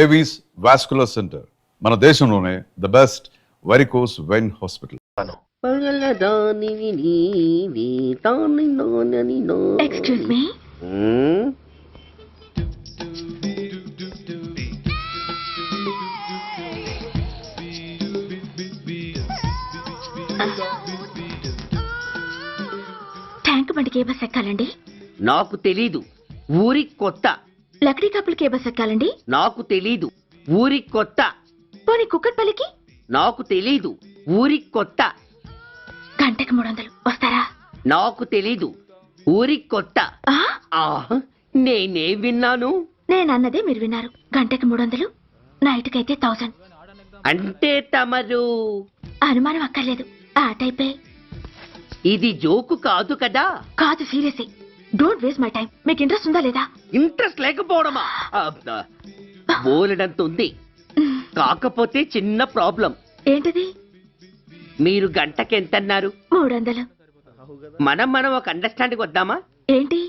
Avis vascular centre మన దేశంలోనే the best varicose vein hospital. Excuse me, tank బండికి ఏ bus ఎక్కాలండి? నాకు తెలీదు, ఊరి కొత్త. లక్డీ కప్పులకి ఏ బస్ ఎక్కాలండి? నాకు తెలీదు, ఊరి కొత్త. పోనీ కుక్కట్పల్లికి? నాకు తెలీదు, ఊరి కొత్త. గంటకి 300 వస్తారా? నాకు తెలీదు, ఊరి కొత్త. ఆ? నేనే విన్నాను. నేనన్నదే మీరు విన్నారు. గంటకి 300, నైట్కి అయితే 1000. అంటే తమరు అనుమానం అక్కర్లేదు, ఆ టైపే. ఇది జోకు కాదు కదా? కాదు, serious. Don't waste my time. మీకు ఇంట్రెస్ట్ ఉందా లేదా? ఇంట్రెస్ట్ లేకపోవడమా? బోలెడంత ఉంది, కాకపోతే చిన్న ప్రాబ్లం. ఏంటిది? మీరు గంటకి ఎంతన్నారు? 300. మనం ఒక అండర్స్టాండింగ్ వద్దామా? ఏంటి?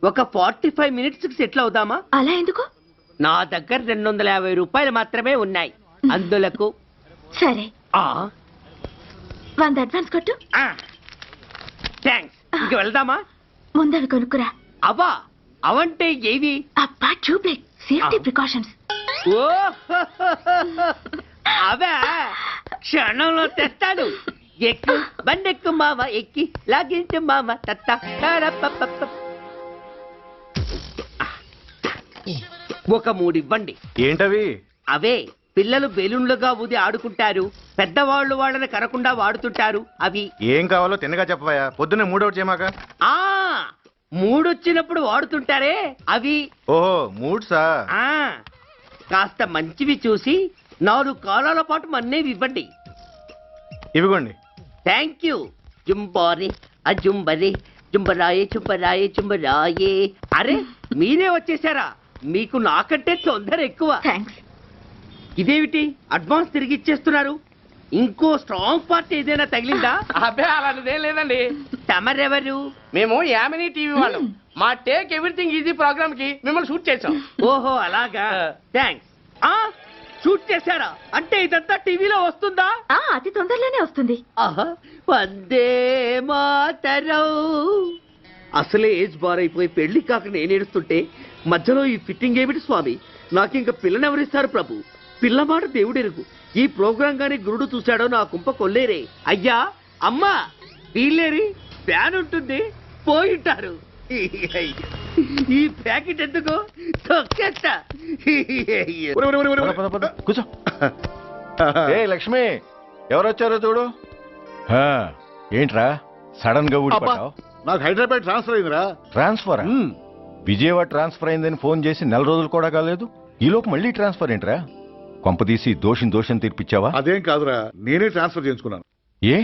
ఒక 45 మినిట్స్ కి సెటిల్ అవుదామా? అలా ఎందుకు? నా దగ్గర 250 రూపాయలు మాత్రమే ఉన్నాయి. అందులకు సరే, ఆ 100 అడ్వాన్స్ కొట్టు. థ్యాంక్స్. ఇంక వెళ్దామా? ముందవి కొనుక్కురా. అవా? అవంటే ఏవి? అబ్బా, ట్యూబ్లైట్, సేఫ్టీ ప్రికాషన్స్. ఓ అవా? క్షణంలో తెస్తాను. ఎక్కు, బండెక్కు మామ, ఎక్కి లాగించు మామ. తత్త ఒక 3 ఇవ్వండి. ఏంటవి? అవే పిల్లలు బెలూన్లుగా ఊది ఆడుకుంటారు, పెద్దవాళ్ళు వాళ్ళని కరకుండా వాడుతుంటారు. అవి ఏం కావాలో తిన్నగా చెప్పవయ్యా. పొద్దున్నే మూడోటి చేయమాక. ఆ మూడొచ్చినప్పుడు వాడుతుంటారే అవి. ఓహో, మూడ్సా? ఆ కాస్త మంచివి చూసి 4 కాలాల పాటు మన్నేవి ఇవ్వండి. ఇవిగోండి. Thank you. జుంబారే అజుంబరే, జుంబరాయే చుంబరాయే చుంబరాయే. అరే, మీరే వచ్చేసారా? మీకు నాకంటే తొందర ఎక్కువ. థ్యాంక్స్. ఇదేమిటి అడ్వాన్స్ తిరిగి ఇచ్చేస్తున్నారు? ఇంకో స్ట్రాంగ్ పార్ట్ ఏదైనా తగిలిందా? అబ్బే, అలాంటిదేం లేదండి. తమరెవరు? మేము యామినీ టీవీ వాళ్ళం. మా టేక్ ఎవ్రీథింగ్ ఈజీ ప్రోగ్రామ్ కి మిమ్మల్ని షూట్ చేసాం. ఓహో, అలాగా. థ్యాంక్స్. షూట్ చేశారా? అంటే ఇదంతా టీవీలో వస్తుందా? అతి తొందరలోనే వస్తుంది. ఆహా, వందే మాతరం. అసలే ఏజ్ బార్ అయిపోయి పెళ్లి కాక నేనేడుస్తుంటే మధ్యలో ఈ ఫిట్టింగ్ ఏమిటి స్వామి? నాకింక పిల్లనెవరిస్తారు ప్రభు? పిల్లమాట దేవుడెరుగు. ఈ ప్రోగ్రాం గాని గురుడు చూశాడో నా కుంప కొల్లేరే. అయ్యా, అమ్మా, వీళ్ళేరి ఫ్యాన్ ఉంటుంది, పోయింటారు. ఈ ప్యాకెట్ ఎందుకు తొక్కేస్తా. కూర్చో. ఏ లక్ష్మి, ఎవరొచ్చారో చూడు. ఏంట్రా సడన్ గా ఊడిపడ్డావు? నాకు హైదరాబాద్ ట్రాన్స్ఫర్ అయిందిరా. ట్రాన్స్ఫర్? విజయవాడ ట్రాన్స్ఫర్ అయిందని ఫోన్ చేసి 4 రోజులు కూడా కాలేదు. ఈలోపు మళ్ళీ ట్రాన్స్ఫర్ ఏంట్రా? కొంపదీసి దోషం తీర్పిచ్చావా? అదేం కాదురా, నేనే ట్రాన్స్ఫర్ చేయించుకున్నాను. ఏ?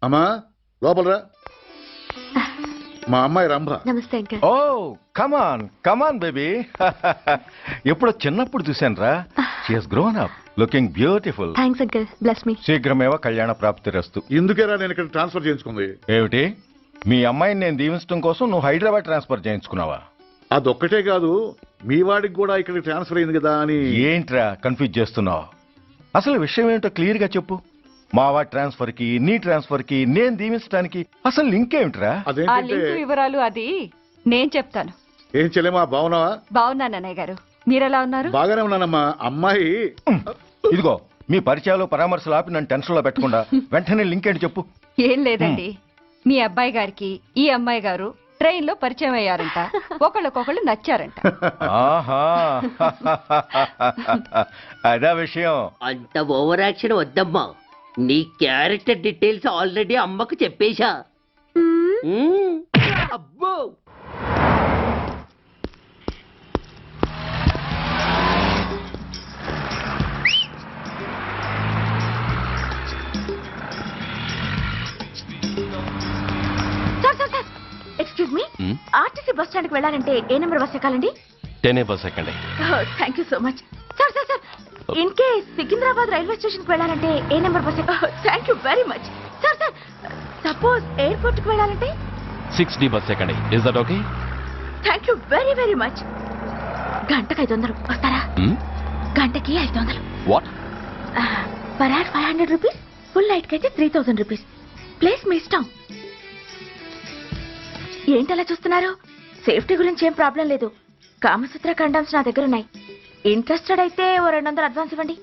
అమ్మా లోపలరా. మా అమ్మాయి రంభ. నమస్తే అంకల్. ఓ కమాన్ బేబీ. ఎప్పుడో చిన్నప్పుడు చూశానురా. She has grown up, looking beautiful. Thanks uncle, bless me. శీఘ్రమేవ కళ్యాణ ప్రాప్తిరస్తు. ఇందుకేరా నేను ఇక్కడ ట్రాన్స్ఫర్ చేయించుకుంది. ఏమిటి, మీ అమ్మాయిని నేను దీవించడం కోసం నువ్వు హైదరాబాద్ ట్రాన్స్ఫర్ చేయించుకున్నావా? అదొక్కటే కాదు, మీ వాడికి కూడా ఇక్కడ ట్రాన్స్ఫర్ అయింది కదా అని. ఏంట్రా కన్ఫ్యూజ్ చేస్తున్నావు? అసలు విషయం ఏంటో క్లియర్ గా చెప్పు. మా వాడి ట్రాన్స్ఫర్ కి నీ ట్రాన్స్ఫర్ కి నేను దీవించడానికి అసలు లింక్ ఏమిట్రా? ఆ లింక్ వివరాలు అది నేను చెప్తాను. ఏం చెల్లెమా, బాగున్నావా? బాగున్నాను అన్నయ్య గారు, మీరెలా ఉన్నారు? బాగానే ఉన్నానమ్మా. అమ్మాయి ఇదిగో, మీ పరిచయాలు పరామర్శలు ఆపి నన్ను టెన్షన్ లో పెట్టకుండా వెంటనే లింక్ ఏంటి చెప్పు. ఏం లేదండి, మీ అబ్బాయి గారికి ఈ అమ్మాయి గారు ట్రైన్ లో పరిచయం అయ్యారంట. ఒకళ్ళకొకళ్ళు నచ్చారంట. ఆహా, అదా విషయం. అంత ఓవర్ యాక్షన్ వద్దమ్మా. నీ క్యారెక్టర్ డీటెయిల్స్ ఆల్రెడీ అమ్మకు చెప్పేశా. అబ్బో, excuse me, RTC bus stand కి వెళ్ళాలంటే ఏ నెంబర్ బస్ ఎక్కాలండి? 10 బస్ ఎక్కండి. Thank you so much. Sir, in case Secunderabad railway station కి వెళ్ళాలంటే ఏ నెంబర్ బస్ ఎక్కాలి? Thank you very much. Sir, suppose airport కి వెళ్ళాలంటే 6D బస్ ఎక్కండి. Is that okay? Thank you very very much. గంటకు 500 వస్తారా? గంటకి 500. What? Per hour 500 rupees, full night కి అయితే 3000 రూపీస్. ప్లేస్ మీ ఇష్టం. ఏంటలా చూస్తున్నారు? సేఫ్టీ గురించి ఏం ప్రాబ్లం లేదు. కామసూత్ర కండమ్స్ నా దగ్గర ఉన్నాయి. ఇంట్రెస్టెడ్ అయితే ఓ 200 అడ్వాన్స్ ఇవ్వండి.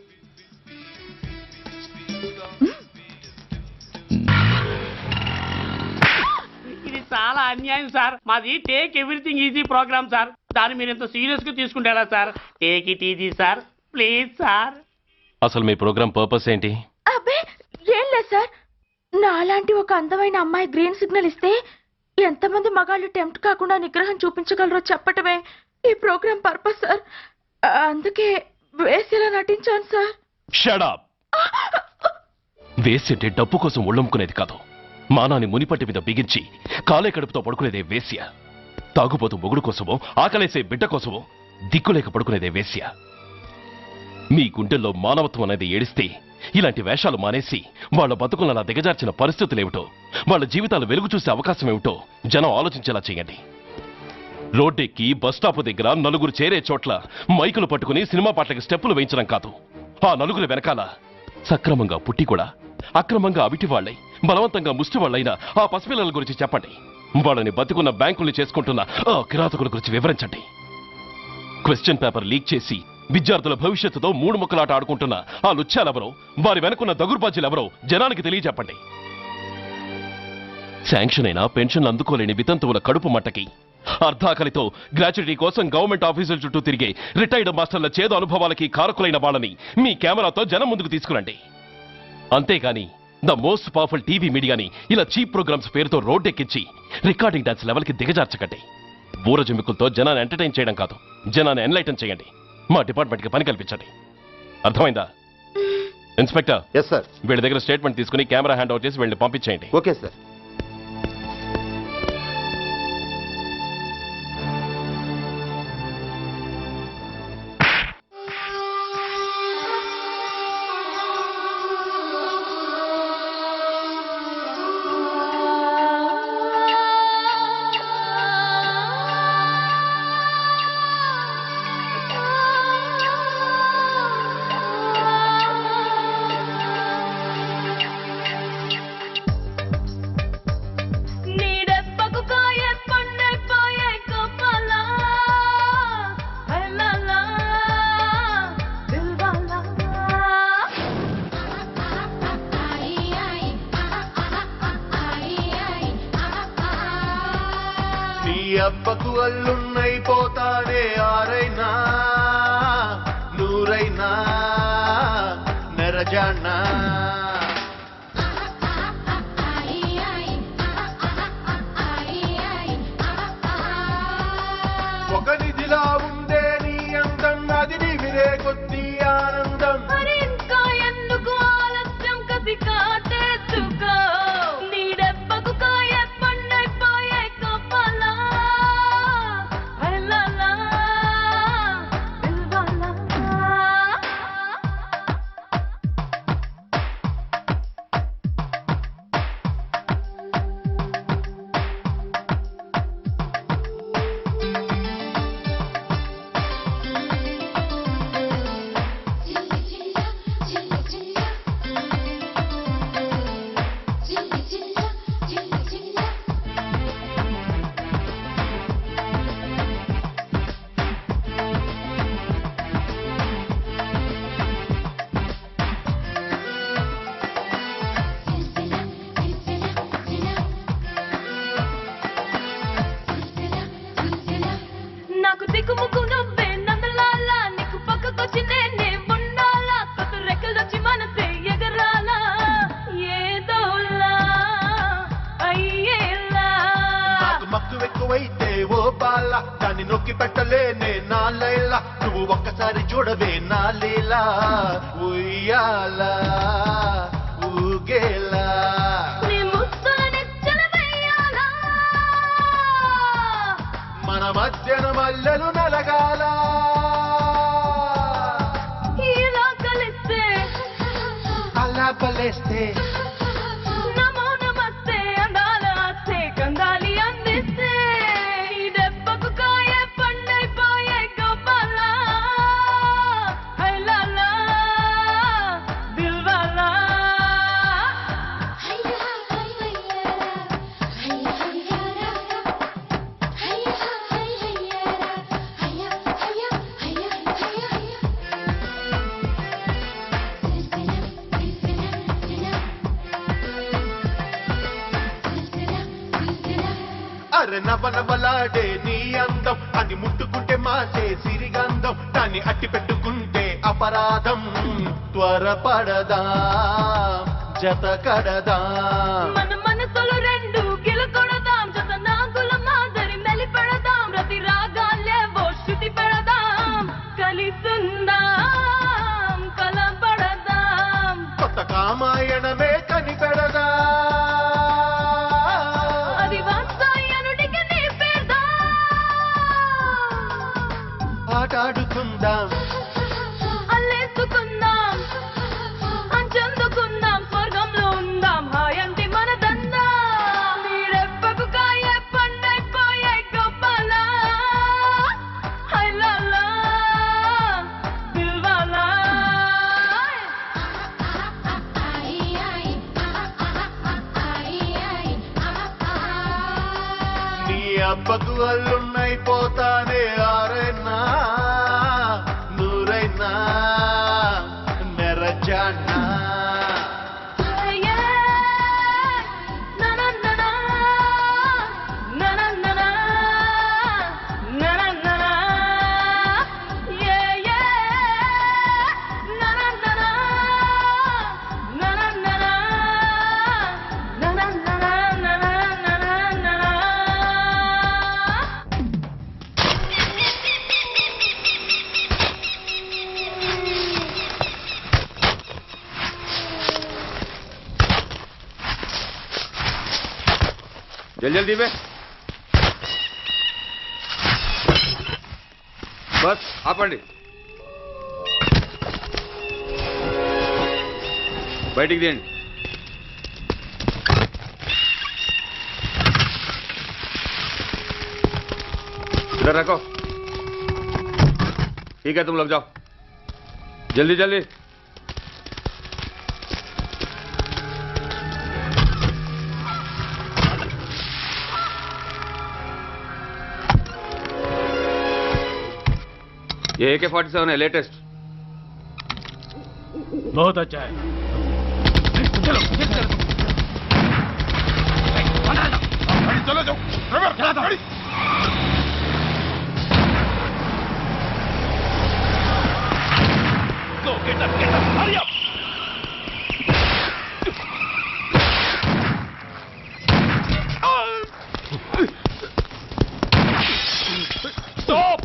ఇది చాలా అన్యాయం సార్. మాది take everything easy programme sir. దాన్ని మీరు ఎంత సీరియస్ గా తీసుకుంటారా సార్? Take it easy sir, please sir. అసలు మీ ప్రోగ్రామ్ పర్పస్ ఏంటి? అబ్బే ఏం లేదు సార్. నాలాంటి ఒక అందమైన అమ్మాయి గ్రీన్ సిగ్నల్ ఇస్తే ఎంతమంది మగాళ్ళు టెంప్ట్ కాకుండా నిగ్రహం చూపించగలరో చెప్పటమే ఈ ప్రోగ్రామ్ పర్పస్ సార్. అందుకే వేసేలా నటించాను సార్. Shut up. వేసి అంటే డబ్బు కోసం ఒళ్ళొమ్ముకునేది కాదు. మానాన్ని మునిపట్టి మీద బిగించి కాలే కడుపుతో పడుకునేదే వేశ్య. తాగుపోతూ మొగుడు కోసమో ఆకలేసే బిడ్డ కోసమో దిక్కులేక పడుకునేదే వేశ్య. మీ గుండెల్లో మానవత్వం అనేది ఏడిస్తే ఇలాంటి వేషాలు మానేసి వాళ్ళ బతుకులను దిగజార్చిన పరిస్థితులేమిటో, వాళ్ళ జీవితాలు వెలుగు చూసే అవకాశం ఏమిటో జనం ఆలోచించేలా చేయండి. రోడ్డెక్కి బస్టాప్ దగ్గర నలుగురు చేరే చోట్ల మైకులు పట్టుకుని సినిమా పాటలకి స్టెప్పులు వేయించడం కాదు. ఆ నలుగురు వెనకాల సక్రమంగా పుట్టి కూడా అక్రమంగా అవిటి వాళ్ళై బలవంతంగా ముష్టి వాళ్ళైన ఆ పసిపిల్లల గురించి చెప్పండి. వాళ్ళని బతుకున్న బ్యాంకుల్ని చేసుకుంటున్న ఆ కిరాతకుల గురించి వివరించండి. క్వశ్చన్ పేపర్ లీక్ చేసి విద్యార్థుల భవిష్యత్తుతో 3 ముక్కలాట ఆడుకుంటున్న ఆ లుచ్చాలెవరో, వారి వెనుకున్న దగుర్బాజీలెవరో జనానికి తెలియజెప్పండి. శాంక్షన్ అయినా పెన్షన్లు అందుకోలేని వితంతువుల కడుపు మట్టకి, అర్ధాకలితో గ్రాట్యుటీ కోసం గవర్నమెంట్ ఆఫీసుల చుట్టూ తిరిగే రిటైర్డ్ మాస్టర్ల చేదు అనుభవాలకి కారకులైన వాళ్ళని మీ కెమెరాతో జనం ముందుకు తీసుకురండి. అంతేగాని ద మోస్ట్ పవర్ఫుల్ టీవీ మీడియాని ఇలా చీప్ ప్రోగ్రామ్స్ పేరుతో రోడ్డెక్కించి రికార్డింగ్ డాన్స్ లెవెల్కి దిగజార్చకండి. బూరజుమికులతో జనాన్ని ఎంటర్టైన్ చేయడం కాదు, జనాన్ని ఎన్లైటన్ చేయండి. మా డిపార్ట్మెంట్కి పని కల్పించండి. అర్థమైందా? Inspector, yes sir. వీళ్ళ దగ్గర స్టేట్మెంట్ తీసుకుని కెమెరా హ్యాండ్ ఓవర్ చేసి వీళ్ళని పంపించేయండి. Okay sir. అబ్బకు అల్లున్నైపోతానే ఆరైనా నూరైనా నెరజానా ఒక నిధిలా ఉండే నీ అందం, అది నివిరే కొద్ది ఆనందం. ఇంకా ఎందుకు ఆలస్యం కసి కాటేసుకో. నీ దెబ్బకు కాయ పండైపోయే కప్పలా. నాకు దిక్కుముక్కు నువ్వే నందలాలా, నీకు పక్కకొచ్చి నేనే ఉండాలా, కొత్త రెక్కలొచ్చి మనసే ఎగరాలా, ఏదోలా అయ్యేలా. నాకు మక్కువ ఎక్కువైతే ఓ బాల, దాన్ని నొక్కి పెట్టలేనే నా లైలా, నువ్వు ఒక్కసారి చూడవే నా లీలా, ఉయ్యాలా ఊగేలా. నీ ముద్దులని చెలవేయాలా, మన మధ్యన మల్లెలు నలగాల, ఇలా కలిస్తే అలా బలేస్తే నమో నమస్తే అందాల అత్తే కందాలి అందిస్తే. ఈ దెబ్బకు కాయ పండైపోయే గోపాల. నవనవలాడే నీ అందం అని ముట్టుకుంటే మాసే సిరిగంధం దాన్ని అట్టి పెట్టుకుంటే అపరాధం త్వరపడదా జత కడదా మన మనసులు రెండు గిలకొడదాం జత నాగుల మాదిరి మెలిపెడదాం రతి రాగాలేవో శృతి పెడదాం కలిసుందాం కలబడదాం కొత్త కామాయణమే కనిపెడదా అది వాత్సాయనుడికి నేర్పేద్దాం ఆటాడుకుందాం అల్లేసుకుందాం అంచందుకుందాం స్వర్గంలో ఉందాం హాయంటి మనదందా మీరెప్పకు కాయే పండైపోయే గొప్పల హైలాలా దిల్వాలా నీ అబ్బకు అల్లున్నైపోతానే ఆరైనా నూరైనా నెరజానా जल्दी जल्दी में बस ఆపండి బయటికి తీయండి इधर रखो ठीक है तुम लोग जाओ जल्दी जल्दी ये AK-47 है लेटेस्ट बहुत अच्छा है चलो चलो चलो Go, get up, hurry up! Stop!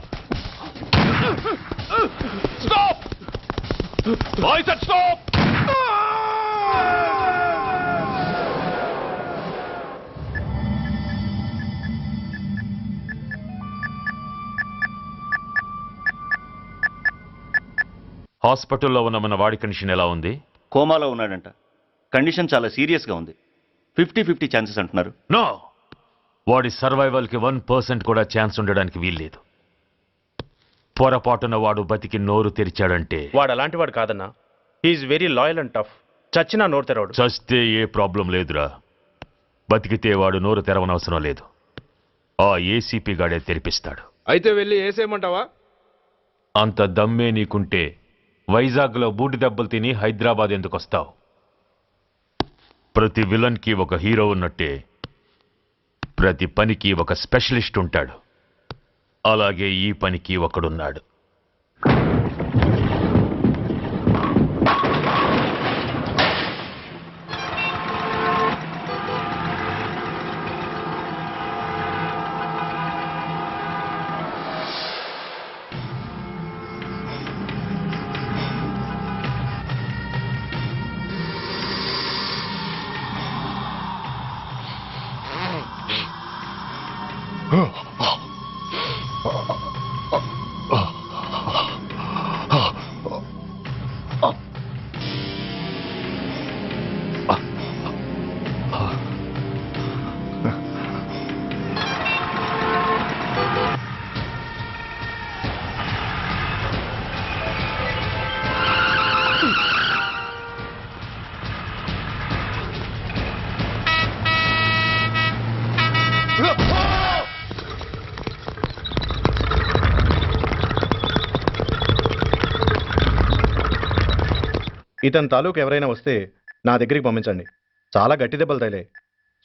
Stop! I said stop! హాస్పిటల్లో ఉన్న మన వాడి కండిషన్ ఎలా ఉంది? కోమాలో ఉన్నాడంట. కండిషన్ చాలా సీరియస్గా ఉంది. 50-50 ఛాన్సెస్ అంటున్నారు. నో, వాడి సర్వైవల్కి 1% కూడా ఛాన్స్ ఉండడానికి వీల్లేదు. పొరపాటున వాడు బతికి నోరు తెరిచాడంటే వాడు అలాంటి వాడు కాదన్నా. He is very loyal and tough. చచ్చినా నోరు తెరవడు. చస్తే ఏ ప్రాబ్లం లేదురా. బతికితే వాడు నోరు తెరవనవసరం లేదు. ఆ ఏసీపీ గాడే తెరిపిస్తాడు. అయితే వెళ్ళి వేసేయమంటావా? అంత దమ్మే నీకుంటే వైజాగ్లో బూటి దెబ్బలు తిని హైదరాబాద్ ఎందుకు వస్తావు? ప్రతి విలన్కి ఒక హీరో ఉన్నట్టే ప్రతి పనికి ఒక స్పెషలిస్ట్ ఉంటాడు. అలాగే ఈ పనికి ఒకడున్నాడు. ఇతని తాలూకు ఎవరైనా వస్తే నా దగ్గరికి పంపించండి. చాలా గట్టి దెబ్బలు తగిలాయి.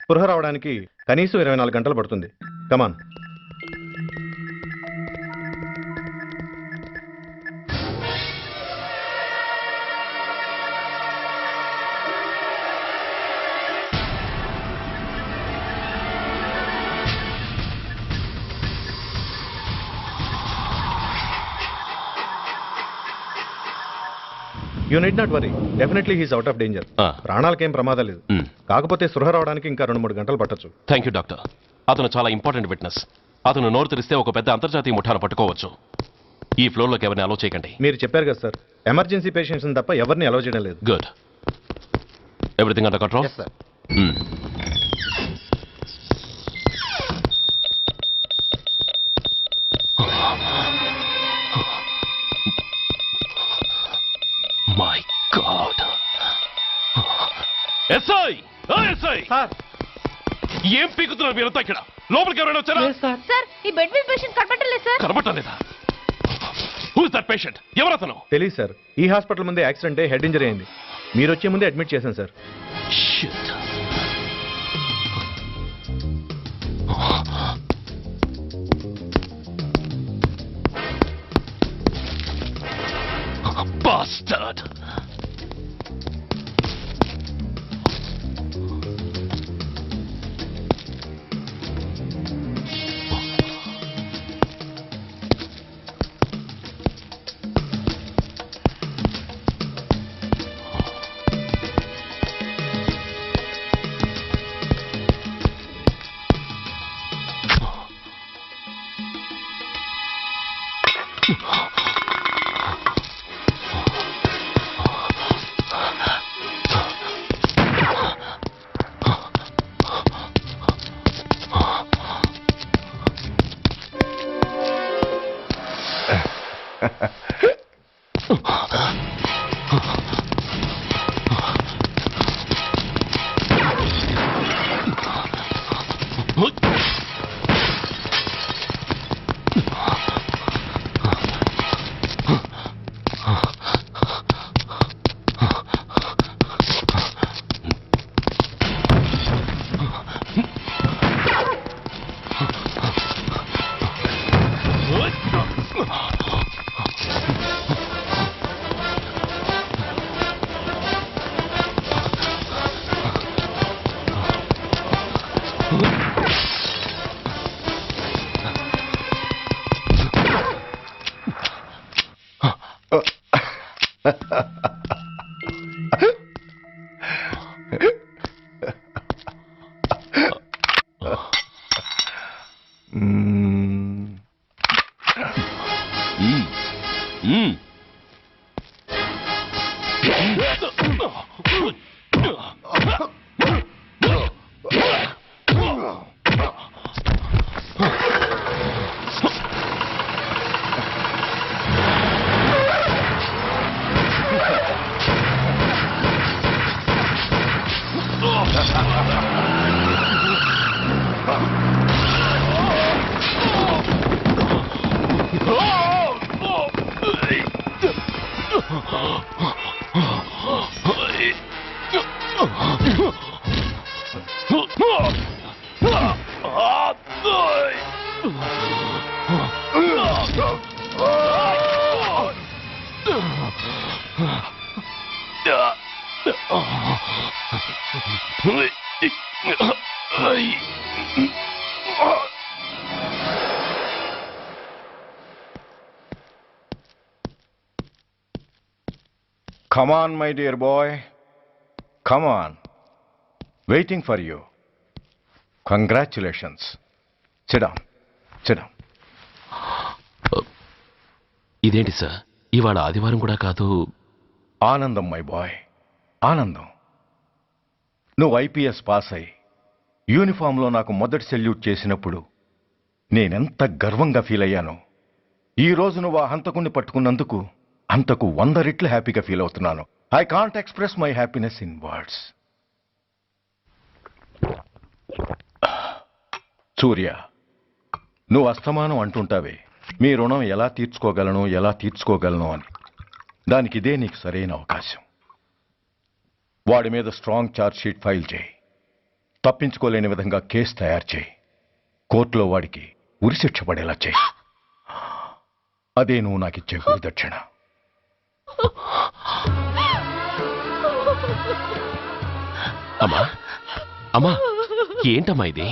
స్పృహ రావడానికి కనీసం 24 గంటలు పడుతుంది. Come on. You need not worry, definitely he's out of danger. ప్రాణాలకేం ప్రమాదం లేదు. కాకపోతే స్పృహ రావడానికి ఇంకా 2-3 గంటలు పట్టొచ్చు. Thank you doctor. అతను చాలా ఇంపార్టెంట్ విట్నెస్. అతను నోరు తెరిస్తే ఒక పెద్ద అంతర్జాతీయ ముఠాను పట్టుకోవచ్చు. ఈ ఫ్లోర్లోకి ఎవరిని అలో చేయకండి. మీరు చెప్పారు కదా సార్, ఎమర్జెన్సీ పేషెంట్స్ తప్ప ఎవరిని అలౌ చేయడం లేదు. Good. Everything under control? Yes sir. My god. SI, SI sir, ఏం పీకుతున్నారు మీరంతా ఇక్కడ? లోపలికి ఎవరైనా వచ్చారా? సార్, ఈ బెడ్ మీద పేషెంట్ కనబట్టలేదు సార్. కనబట్టలేదా? Who is that patient? ఎవరతను? తెలియదు సార్. ఈ హాస్పిటల్ ముందే యాక్సిడెంట్ హెడ్ ఇంజరీ అయింది. మీరు వచ్చే ముందే అడ్మిట్ చేశాను sir. Shit. Bastard. Come on, my dear boy. Come on. Waiting for you. Congratulations. Sit down. Sit down. ఇదేంటి సార్, ఇవాళ ఆదివారం కూడా కాదు. ఆనందం మై బాయ్, ఆనందం. నువ్వు ఐపీఎస్ పాస్ అయి యూనిఫామ్లో నాకు మొదటి సెల్యూట్ చేసినప్పుడు నేనెంత గర్వంగా ఫీల్ అయ్యానో, ఈరోజు నువ్వు ఆ హంతకుణ్ణి పట్టుకున్నందుకు అంతకు 100 రెట్లు హ్యాపీగా ఫీల్ అవుతున్నాను. I can't express my happiness in words. Surya, నువ్వు అస్తమానం అంటుంటావే మీ రుణం ఎలా తీర్చుకోగలను అని. దానికి ఇదే నీకు సరైన అవకాశం. వాడి మీద స్ట్రాంగ్ ఛార్జ్ షీట్ ఫైల్ చేయి. తప్పించుకోలేని విధంగా కేసు తయారు చేయి. కోర్టులో వాడికి ఉరిశిక్ష పడేలా చేయి. అదే నువ్వు నాకిచ్చే గురుదక్షిణ. అమ్మా అమ్మా ఏంటమ్మా ఇది?